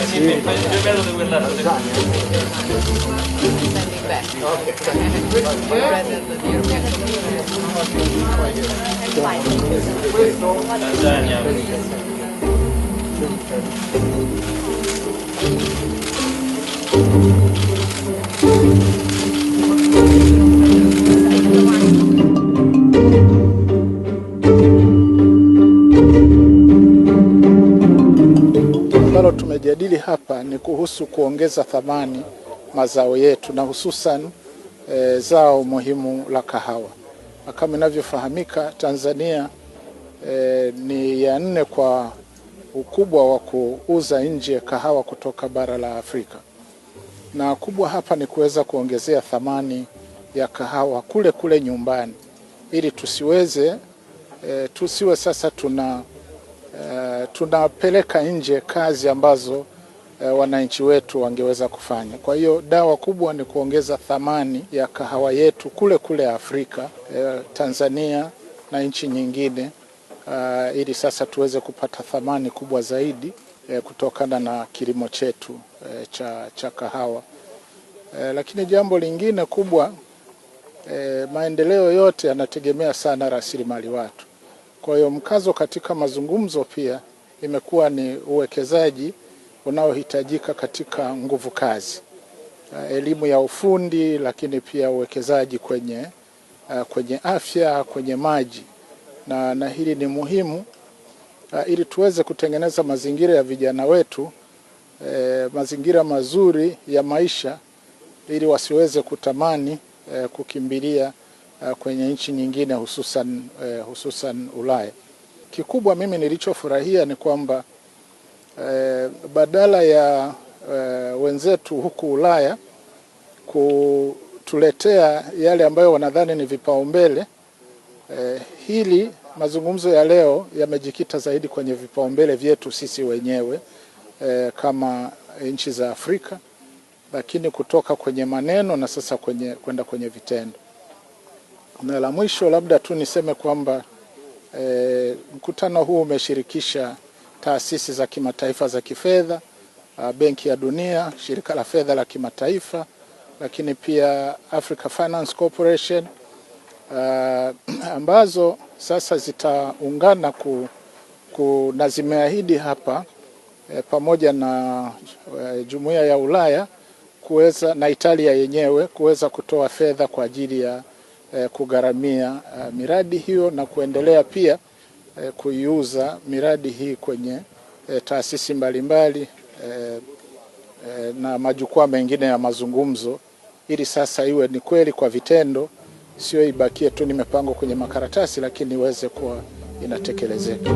Sì, più bello di quella Tanzania. Ambalo tumejadili hapa ni kuhusu kuongeza thamani mazao yetu na hususan zao muhimu la kahawa. Kama inavyofahamika, Tanzania ni ya 4 kwa ukubwa wa kuuza nje kahawa kutoka bara la Afrika. Na kubwa hapa ni kuweza kuongezea thamani ya kahawa kule kule nyumbani ili tusiwe sasa tunapeleka nje kazi ambazo wananchi wetu wangeweza kufanya. Kwa hiyo dawa kubwa ni kuongeza thamani ya kahawa yetu kule kule Afrika, Tanzania na nchi nyingine, ili sasa tuweze kupata thamani kubwa zaidi kutokana na kilimo chetu cha kahawa. Lakini jambo lingine kubwa, maendeleo yote yanategemea sana rasilimali watu. Kwa hiyo mkazo katika mazungumzo pia imekuwa ni uwekezaji unaohitajika katika nguvu kazi, elimu ya ufundi, lakini pia uwekezaji kwenye afya, kwenye maji. Na hili ni muhimu ili tuweze kutengeneza mazingira ya vijana wetu, mazingira mazuri ya maisha, ili wasiweze kutamani kukimbilia kwenye nchi nyingine hususan Ulaya. Kikubwa mimi nilichofurahia ni kwamba badala ya wenzetu huku Ulaya kutuletea yale ambayo wanadhani ni vipaumbele, hili mazungumzo ya leo yamejikita zaidi kwenye vipaumbele vyetu sisi wenyewe kama nchi za Afrika, lakini kutoka kwenye maneno na sasa kwenda kwenye vitendo. Na la mwisho labda tu niseme kwamba mkutano huu umeshirikisha taasisi za kimataifa za kifedha, Benki ya Dunia, Shirika la Fedha la Kimataifa, lakini pia Africa Finance Corporation, ambazo sasa zitaungana na zimeahidi hapa pamoja na Jumuiya ya Ulaya na Italia yenyewe kuweza kutoa fedha kwa ajili ya kugharamia miradi hiyo na kuendelea pia kuiuza miradi hii kwenye taasisi mbalimbali na majukwaa mengine ya mazungumzo, ili sasa iwe ni kweli kwa vitendo, sio ibakie tu ni mipango kwenye makaratasi, lakini iweze kuwa inatekelezeka.